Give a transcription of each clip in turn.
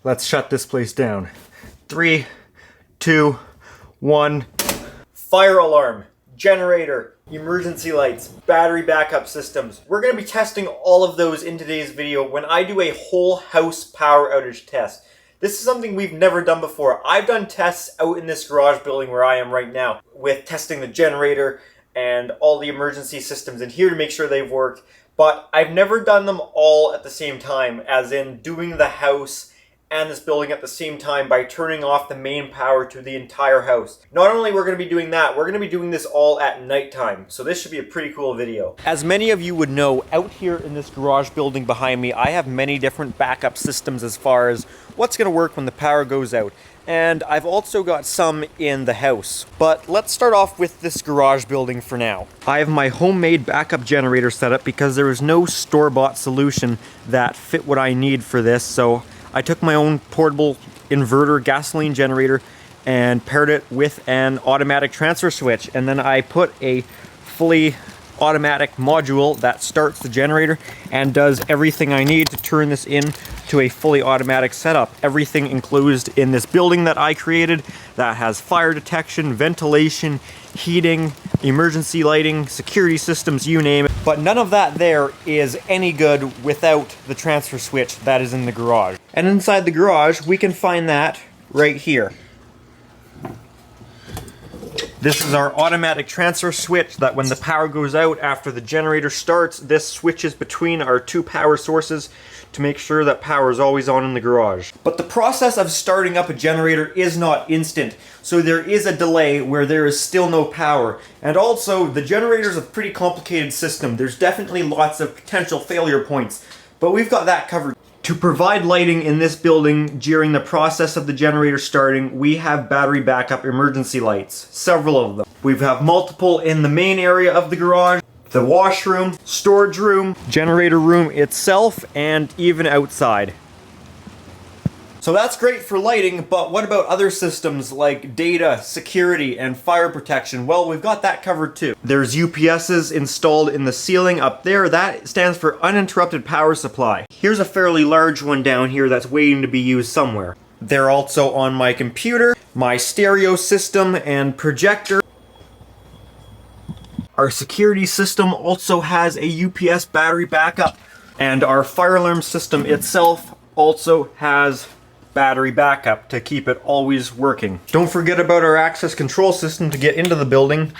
Let's shut this place down. 3, 2, 1. Fire alarm, generator, emergency lights, battery backup systems. We're going to be testing all of those in today's video when I do a whole house power outage test. This is something we've never done before. I've done tests out in this garage building where I am right now with testing the generator and all the emergency systems in here to make sure they've worked. But I've never done them all at the same time, as in doing the house and this building at the same time by turning off the main power to the entire house. Not only we're going to be doing that, we're going to be doing this all at nighttime. So this should be a pretty cool video. As many of you would know, out here in this garage building behind me, I have many different backup systems as far as what's going to work when the power goes out. And I've also got some in the house. But let's start off with this garage building for now. I have my homemade backup generator set up because there was no store-bought solution that fit what I need for this. So I took my own portable inverter gasoline generator and paired it with an automatic transfer switch. And then I put a fully automatic module that starts the generator and does everything I need to turn this in to a fully automatic setup. Everything enclosed in this building that I created that has fire detection, ventilation, heating, emergency lighting, security systems, you name it. But none of that there is any good without the transfer switch that is in the garage. And inside the garage, we can find that right here. This is our automatic transfer switch that when the power goes out after the generator starts, this switches between our two power sources to make sure that power is always on in the garage. But the process of starting up a generator is not instant, so there is a delay where there is still no power. And also, the generator is a pretty complicated system. There's definitely lots of potential failure points, but we've got that covered. To provide lighting in this building during the process of the generator starting, we have battery backup emergency lights, several of them. We have multiple in the main area of the garage, the washroom, storage room, generator room itself, and even outside. So that's great for lighting, but what about other systems like data, security, and fire protection? Well, we've got that covered too. There's UPSs installed in the ceiling up there. That stands for uninterrupted power supply. Here's a fairly large one down here that's waiting to be used somewhere. They're also on my computer, my stereo system, and projector. Our security system also has a UPS battery backup, and our fire alarm system itself also has battery backup to keep it always working. Don't forget about our access control system to get into the building.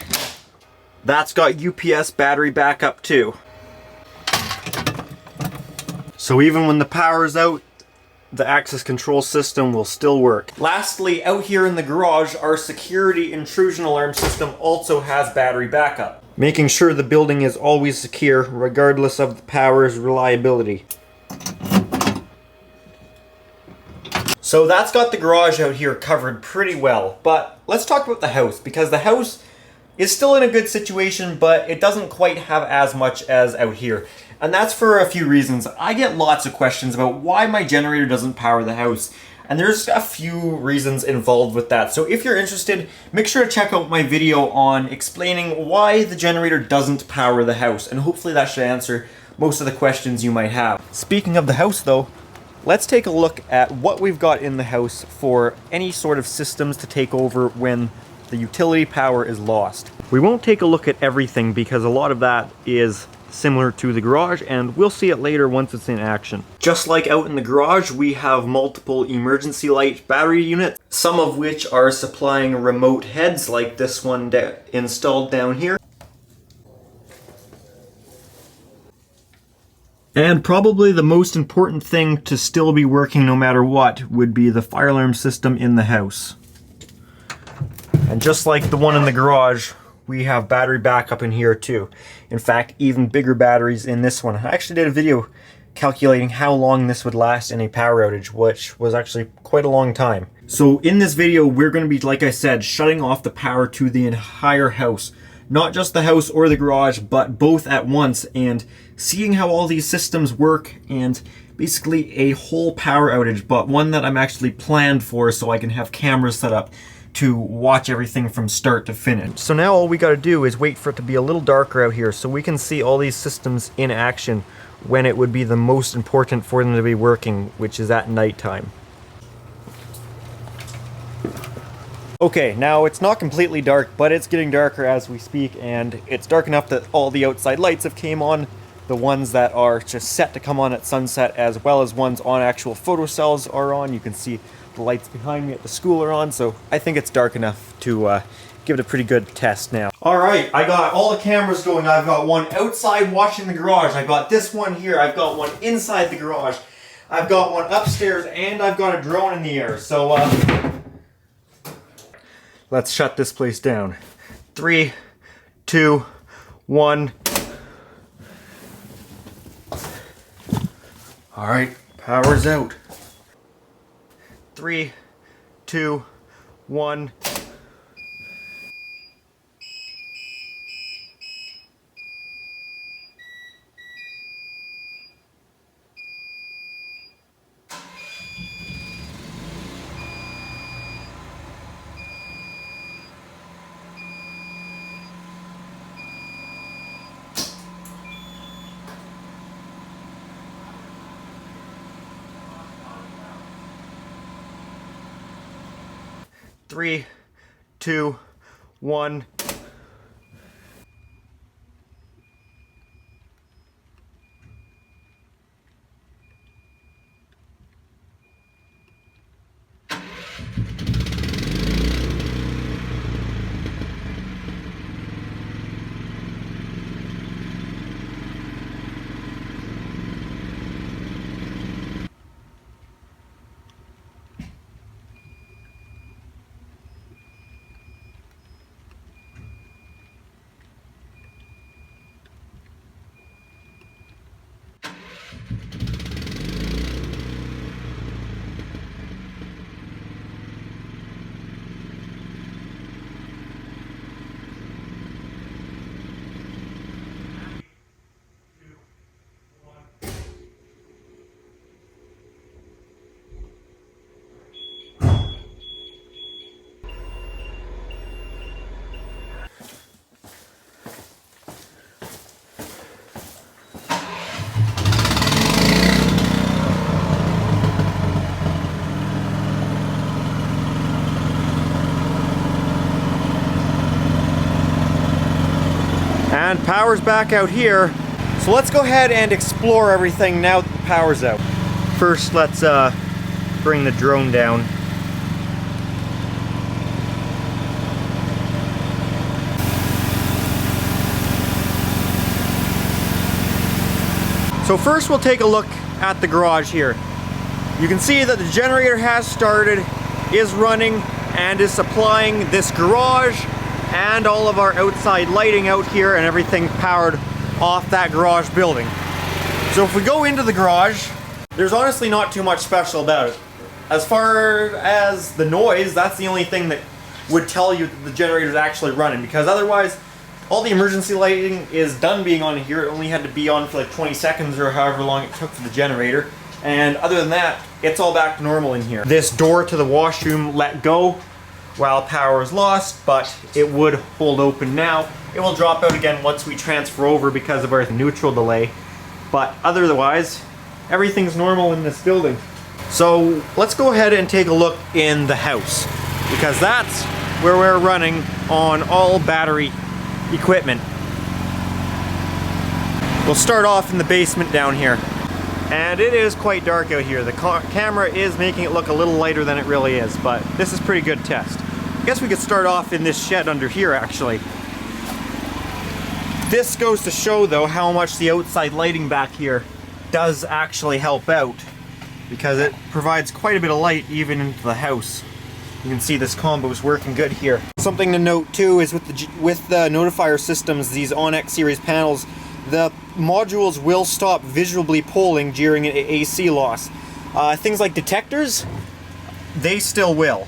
That's got UPS battery backup too. So even when the power is out, the access control system will still work. Lastly, out here in the garage, our security intrusion alarm system also has battery backup, making sure the building is always secure regardless of the power's reliability. So that's got the garage out here covered pretty well, but let's talk about the house, because the house is still in a good situation, but it doesn't quite have as much as out here. And that's for a few reasons. I get lots of questions about why my generator doesn't power the house, and there's a few reasons involved with that. So if you're interested, make sure to check out my video on explaining why the generator doesn't power the house, and hopefully that should answer most of the questions you might have. Speaking of the house though, let's take a look at what we've got in the house for any sort of systems to take over when the utility power is lost. We won't take a look at everything because a lot of that is similar to the garage, and we'll see it later once it's in action. Just like out in the garage, we have multiple emergency light battery units, some of which are supplying remote heads like this one installed down here. And probably the most important thing to still be working no matter what would be the fire alarm system in the house. And just like the one in the garage, we have battery backup in here too. In fact, even bigger batteries in this one. I actually did a video calculating how long this would last in a power outage, which was actually quite a long time. So in this video, we're going to be, like I said, shutting off the power to the entire house. Not just the house or the garage, but both at once, and seeing how all these systems work, and basically a whole power outage, but one that I'm actually planned for so I can have cameras set up to watch everything from start to finish. So now all we got to do is wait for it to be a little darker out here so we can see all these systems in action when it would be the most important for them to be working, which is at nighttime. Okay, now it's not completely dark, but it's getting darker as we speak, and it's dark enough that all the outside lights have came on. The ones that are just set to come on at sunset, as well as ones on actual photocells are on. You can see the lights behind me at the school are on, so I think it's dark enough to give it a pretty good test now. Alright, I got all the cameras going. I've got one outside watching the garage. I've got this one here. I've got one inside the garage. I've got one upstairs, and I've got a drone in the air. So, let's shut this place down. 3, 2, 1. Alright, power's out. 3, 2, 1. Three, two, one. And power's back out here. So let's go ahead and explore everything now that the power's out. First, let's bring the drone down. So first we'll take a look at the garage here. You can see that the generator has started, is running, and is supplying this garage and all of our outside lighting out here, and everything powered off that garage building. So if we go into the garage, there's honestly not too much special about it. As far as the noise, that's the only thing that would tell you that the generator is actually running, because otherwise all the emergency lighting is done being on here. It only had to be on for like 20 seconds or however long it took for the generator, and other than that, it's all back to normal in here. This door to the washroom let go while power is lost, but it would hold open now. It will drop out again once we transfer over because of our neutral delay, but otherwise everything's normal in this building. So let's go ahead and take a look in the house, because that's where we're running on all battery equipment. We'll start off in the basement down here, and it is quite dark out here. The camera is making it look a little lighter than it really is, but this is a pretty good test. I guess we could start off in this shed under here, actually. This goes to show, though, how much the outside lighting back here does actually help out, because it provides quite a bit of light even into the house. You can see this combo is working good here. Something to note too is with the notifier systems, these OnX series panels, the modules will stop visually polling during an AC loss. Things like detectors, they still will.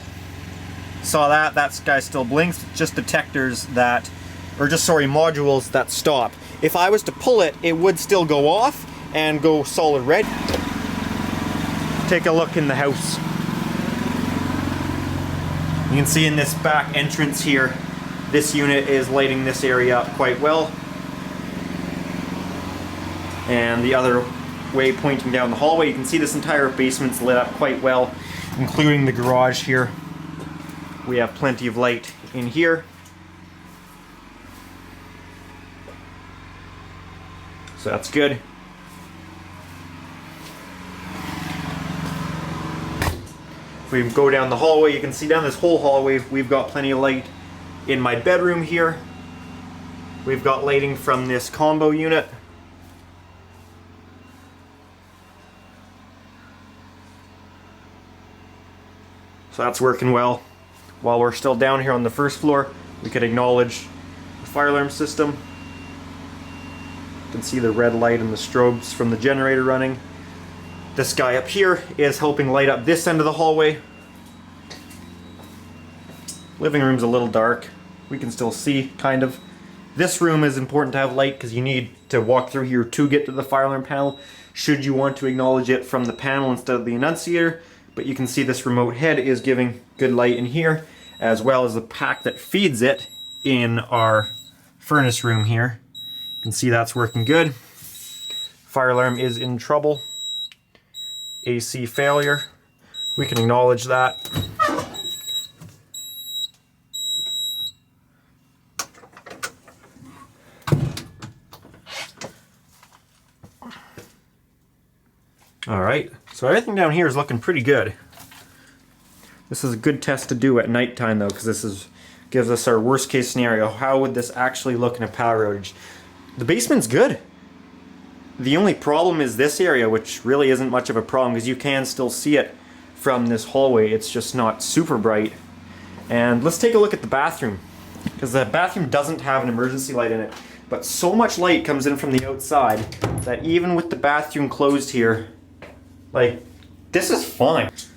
Saw that guy still blinks. Just detectors that, or just, sorry, modules that stop. If I was to pull it, it would still go off and go solid red. Take a look in the house. You can see in this back entrance here, this unit is lighting this area up quite well. And the other way pointing down the hallway, you can see this entire basement's lit up quite well, including the garage here. we have plenty of light in here. So that's good. If we go down the hallway, you can see down this whole hallway, we've got plenty of light. In my bedroom here, we've got lighting from this combo unit. So that's working well. While we're still down here on the first floor, we could acknowledge the fire alarm system. You can see the red light and the strobes from the generator running. This guy up here is helping light up this end of the hallway. Living room's a little dark. We can still see, kind of. This room is important to have light because you need to walk through here to get to the fire alarm panel, should you want to acknowledge it from the panel instead of the annunciator. But you can see this remote head is giving good light in here, as well as the pack that feeds it in our furnace room here. You can see that's working good. Fire alarm is in trouble. AC failure. We can acknowledge that. Alright, so everything down here is looking pretty good. This is a good test to do at nighttime though, because this gives us our worst case scenario. How would this actually look in a power outage? The basement's good. The only problem is this area, which really isn't much of a problem because you can still see it from this hallway. It's just not super bright. And let's take a look at the bathroom, because the bathroom doesn't have an emergency light in it. But so much light comes in from the outside that even with the bathroom closed here, like, this is fine. It's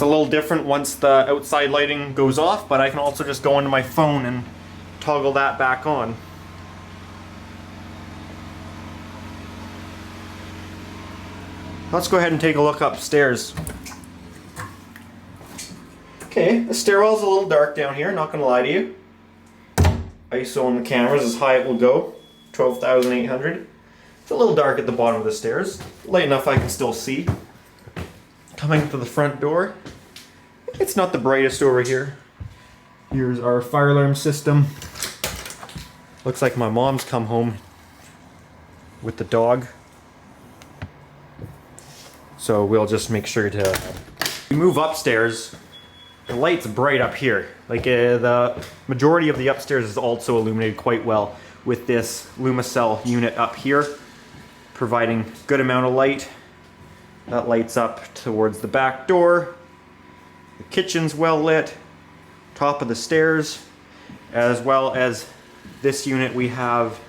a little different once the outside lighting goes off, but I can also just go into my phone and toggle that back on. Let's go ahead and take a look upstairs. Okay, the stairwell's a little dark down here, not gonna lie to you. ISO on the camera's as high it will go, 12,800. It's a little dark at the bottom of the stairs, light enough I can still see. Coming to the front door, it's not the brightest over here. Here's our fire alarm system. Looks like my mom's come home with the dog. So we'll just make sure to move upstairs. The light's bright up here. Like the majority of the upstairs is also illuminated quite well with this Lumicell unit up here, providing good amount of light. That lights up towards the back door. The kitchen's well lit. Top of the stairs, as well as this unit we have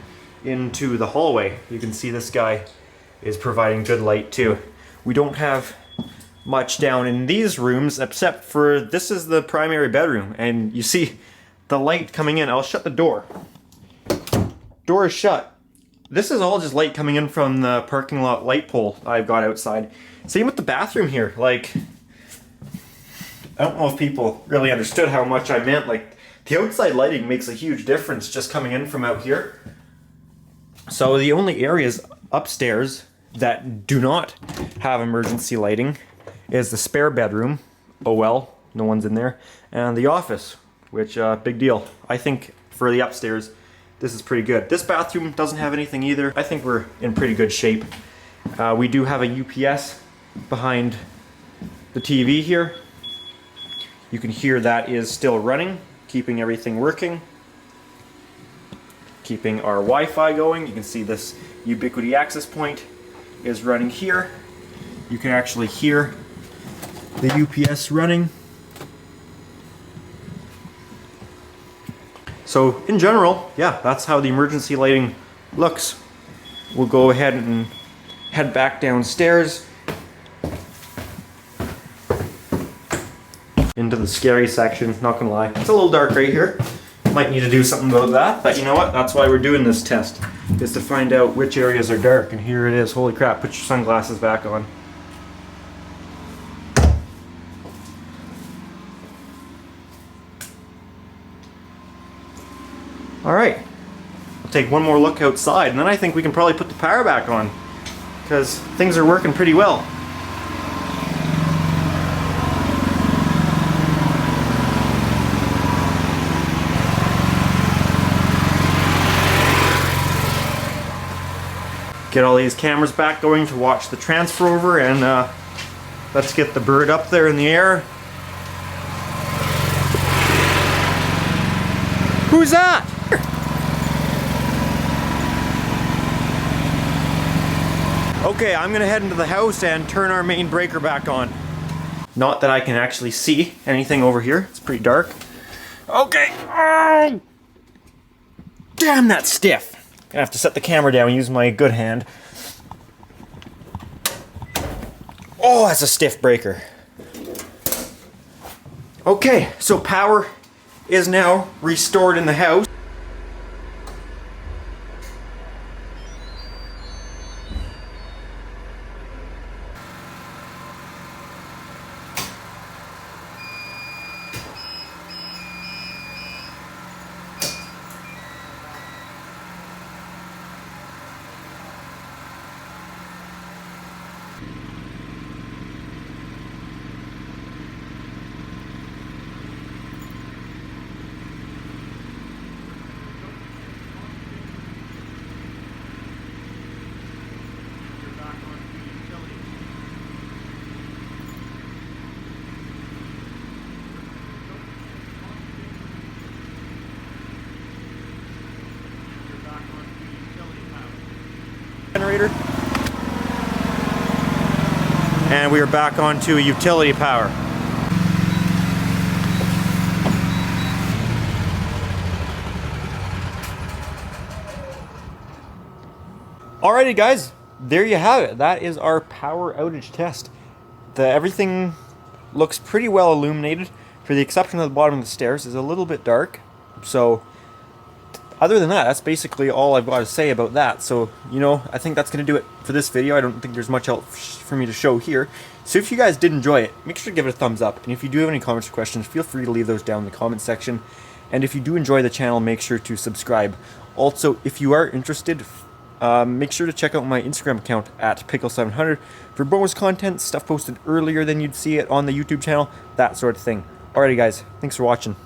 into the hallway. You can see this guy is providing good light too. We don't have much down in these rooms except for this is the primary bedroom, and you see the light coming in. I'll shut the door. Door is shut. This is all just light coming in from the parking lot light pole I've got outside. Same with the bathroom here. Like, I don't know if people really understood how much I meant. Like, the outside lighting makes a huge difference just coming in from out here. So the only areas upstairs that do not have emergency lighting is the spare bedroom. Oh well, no one's in there. And the office, which, big deal. I think for the upstairs, this is pretty good. This bathroom doesn't have anything either. I think we're in pretty good shape. We do have a UPS behind the TV here. You can hear that is still running, keeping everything working. Keeping our Wi-Fi going. You can see this Ubiquiti access point is running here. You can actually hear the UPS running. So in general, yeah, that's how the emergency lighting looks. We'll go ahead and head back downstairs into the scary section. Not gonna lie, it's a little dark right here. Might need to do something about that, but you know what? That's why we're doing this test, is to find out which areas are dark. And here it is. Holy crap, put your sunglasses back on. Alright, take one more look outside, and then I think we can probably put the power back on, because things are working pretty well. Get all these cameras back going to watch the transfer over, and let's get the bird up there in the air. Who's that? Okay, I'm gonna head into the house and turn our main breaker back on. Not that I can actually see anything over here. It's pretty dark. Okay. Oh! Damn, that's stiff. Gonna have to set the camera down and use my good hand. Oh, that's a stiff breaker. Okay, so power is now restored in the house. Generator. And we are back onto utility power. Alrighty guys, there you have it. That is our power outage test. Everything looks pretty well illuminated, for the exception of the bottom of the stairs is a little bit dark. So other than that, that's basically all I've got to say about that. So, you know, I think that's going to do it for this video. I don't think there's much else for me to show here. So if you guys did enjoy it, make sure to give it a thumbs up. And if you do have any comments or questions, feel free to leave those down in the comment section. And if you do enjoy the channel, make sure to subscribe. Also, if you are interested, make sure to check out my Instagram account at Pickle700 for bonus content, stuff posted earlier than you'd see it on the YouTube channel, that sort of thing. Alrighty guys, thanks for watching.